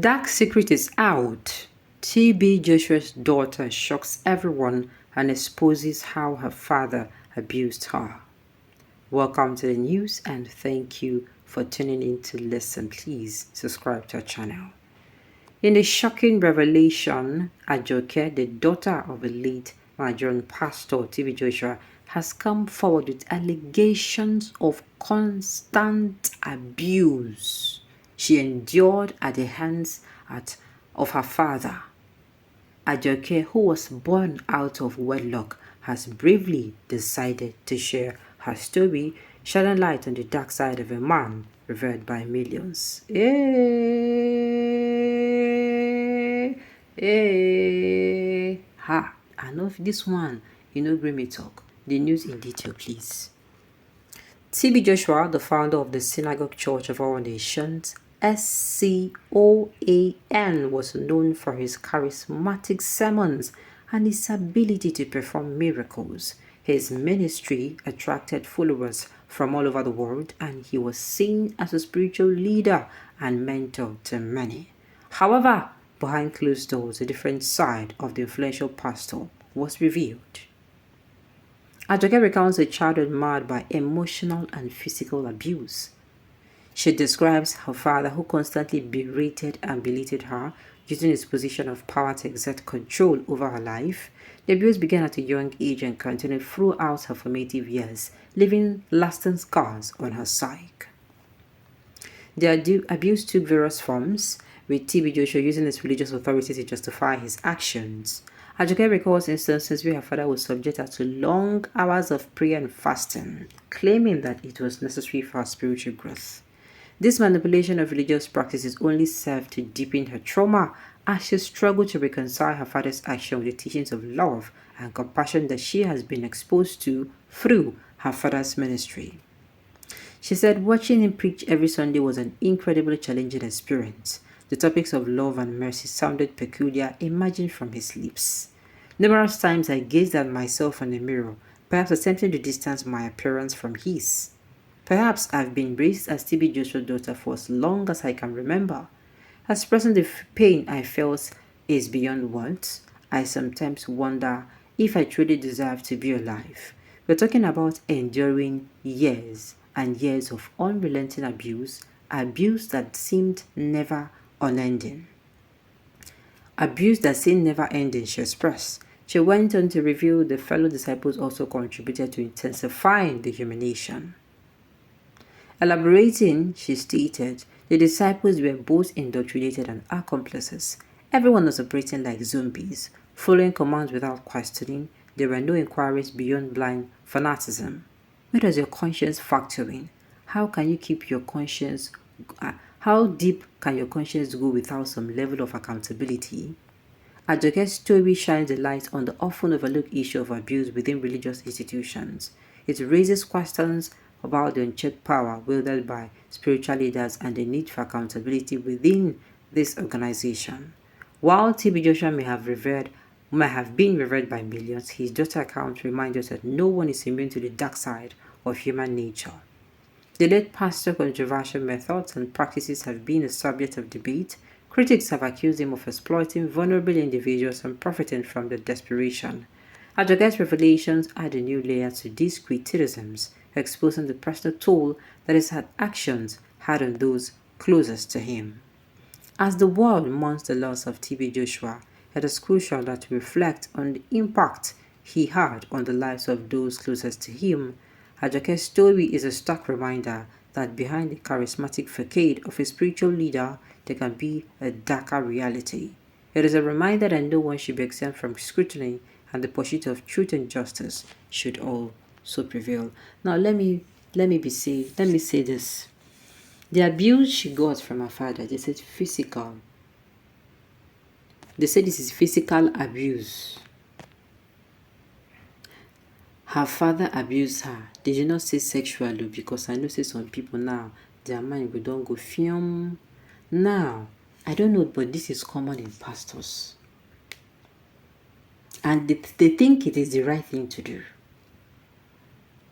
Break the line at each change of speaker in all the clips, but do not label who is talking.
Dark secret is out. TB Joshua's daughter shocks everyone and exposes how her father abused her. Welcome to the news and thank you for tuning in to listen. Please subscribe to our channel. In a shocking revelation, Ajoke, the daughter of a late Nigerian pastor TB Joshua, has come forward with allegations of constant abuse she endured at the hands of her father. Ajoke, who was born out of wedlock, has bravely decided to share her story, shedding light on the dark side of a man revered by millions. Ha! I know if this one, bring me talk. The news in detail, please. TB Joshua, the founder of the Synagogue Church of All Nations, SCOAN, was known for his charismatic sermons and his ability to perform miracles. His ministry attracted followers from all over the world, and he was seen as a spiritual leader and mentor to many. However, behind closed doors, a different side of the influential pastor was revealed. Ajoke recounts a childhood marred by emotional and physical abuse. She describes her father, who constantly berated and belittled her, using his position of power to exert control over her life. The abuse began at a young age and continued throughout her formative years, leaving lasting scars on her psyche. The abuse took various forms, with TB Joshua using his religious authority to justify his actions. Ajoke recalls instances where her father would subject her to long hours of prayer and fasting, claiming that it was necessary for her spiritual growth. This manipulation of religious practices only served to deepen her trauma as she struggled to reconcile her father's action with the teachings of love and compassion that she has been exposed to through her father's ministry. She said watching him preach every Sunday was an incredibly challenging experience. The topics of love and mercy sounded peculiar, emerging from his lips. Numerous times I gazed at myself in the mirror, perhaps attempting to distance my appearance from his. Perhaps I've been raised as TB Joshua's daughter for as long as I can remember. Expressing the pain I felt is beyond words. I sometimes wonder if I truly deserve to be alive. We're talking about enduring years and years of unrelenting abuse that seemed never unending. Abuse that seemed never ending, she expressed. She went on to reveal the fellow disciples also contributed to intensifying the humiliation. Elaborating, she stated, the disciples were both indoctrinated and accomplices. Everyone was operating like zombies, following commands without questioning. There were no inquiries beyond blind fanaticism. Where does your conscience factor in? How can you keep your conscience? How deep can your conscience go without some level of accountability? Ajoke's story shines a light on the often overlooked issue of abuse within religious institutions. It raises questions about the unchecked power wielded by spiritual leaders and the need for accountability within this organization. While TB Joshua may have been revered by millions, his daughter's account reminds us that no one is immune to the dark side of human nature. The late pastor's controversial methods and practices have been a subject of debate. Critics have accused him of exploiting vulnerable individuals and profiting from their desperation. Ajoke's revelations add a new layer to these criticisms, exposing the personal toll that his actions had on those closest to him. As the world mourns the loss of TB Joshua, it is crucial that we reflect on the impact he had on the lives of those closest to him. Ajoke's story is a stark reminder that behind the charismatic facade of a spiritual leader, there can be a darker reality. It is a reminder that no one should be exempt from scrutiny, and the pursuit of truth and justice should also prevail. Now, let me say this. The abuse she got from her father, they said physical. They said this is physical abuse. Her father abused her. They did not say sexually, because I know say some people now, their mind will don't go film. Now, I don't know, but this is common in pastors. And they think it is the right thing to do.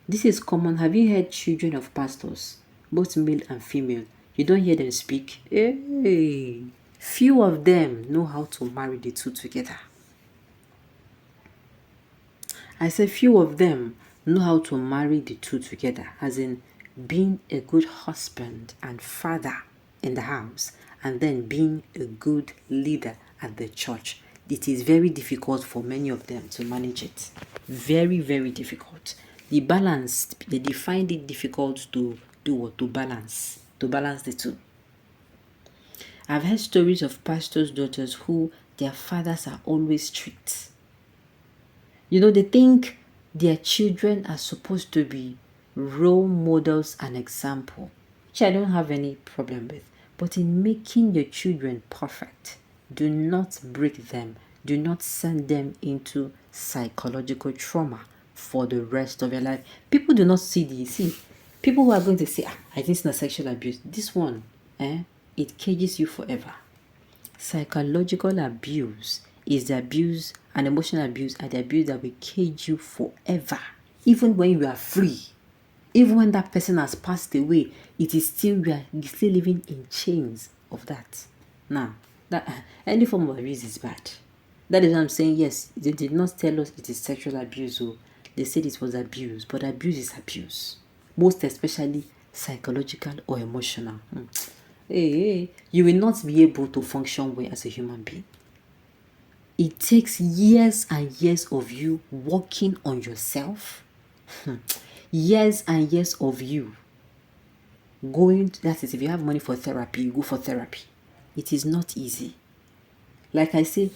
This is common. Have you heard children of pastors, both male and female? You don't hear them speak. Hey, Few of them know how to marry the two together. I say few of them know how to marry the two together, as in being a good husband and father in the house, and then being a good leader at the church. It is very difficult for many of them to manage it. Very, very difficult. They find it difficult to do what? To balance the two. I've heard stories of pastors' daughters who their fathers are always strict. They think their children are supposed to be role models and example, which I don't have any problem with. But in making your children perfect, do not break them. Do not send them into psychological trauma for the rest of your life. People do not see people who are going to say, I think it's not sexual abuse. This one, it cages you forever. Psychological abuse is the abuse, and emotional abuse are the abuse that will cage you forever. Even when you are free, even when that person has passed away, it is still, you are still living in chains of that. Now, that any form of abuse is bad. That is what I'm saying. Yes, they did not tell us it is sexual abuse. They said it was abuse, but abuse is abuse. Most especially psychological or emotional. You will not be able to function well as a human being. It takes years and years of you working on yourself. Years and years of you that is, if you have money for therapy, you go for therapy. It is not easy. Like I say,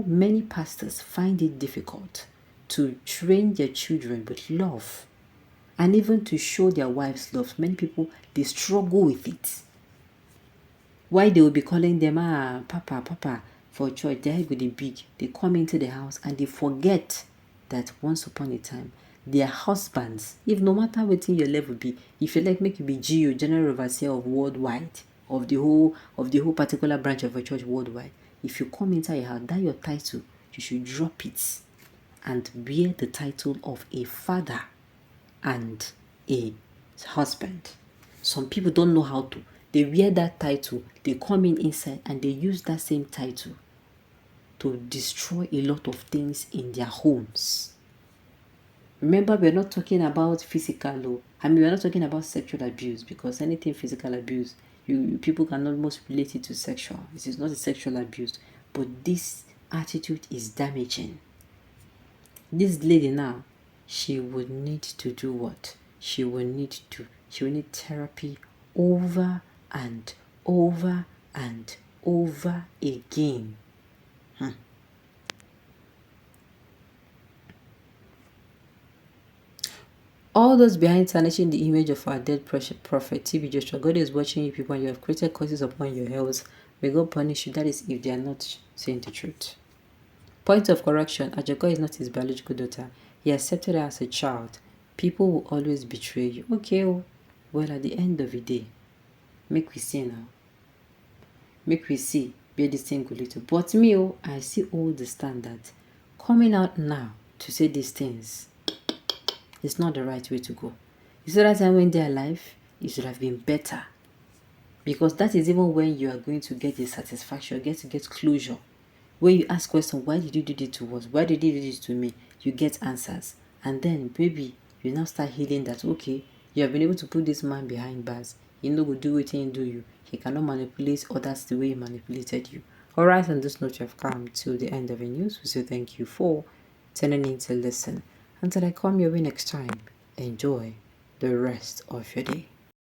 many pastors find it difficult to train their children with love, and even to show their wives love. Many people, they struggle with it. Why they will be calling them, Papa, for church, their head will be big. They come into the house and they forget that once upon a time, their husbands, if no matter what your level be, if you like make you be GO, General Overseer of worldwide, of the whole particular branch of a church worldwide, if you come inside your house, that your title, you should drop it and bear the title of a father and a husband. Some people don't know how to. They wear that title, they come inside and they use that same title to destroy a lot of things in their homes. Remember, we're not talking about physical, we're not talking about sexual abuse, because anything physical abuse, people can almost relate it to sexual. This is not a sexual abuse, but this attitude is damaging. This lady now, she would need to do what? She will need therapy over and over and over again. All those behind tarnishing the image of our dead prophet TB Joshua, God is watching you people, and you have created curses upon your health. May God punish you. That is if they are not saying the truth. Point of correction: Ajogo is not his biological daughter. He accepted her as a child. People will always betray you. Okay, well, at the end of the day, make we see now. Make we see where this thing go little. But me, I see all the standards. Coming out now to say these things, it's not the right way to go. You saw that time when they're alive, it should have been better. Because that is even when you are going to get the satisfaction, get closure. When you ask questions, why did you do this to us? Why did you do this to me? You get answers. And then maybe you now start healing that, okay, you have been able to put this man behind bars. He will do what he do you. He cannot manipulate others the way he manipulated you. Alright, on this note, you have come to the end of the news. We say thank you for tuning in to listen. Until I come your way next time, enjoy the rest of your day.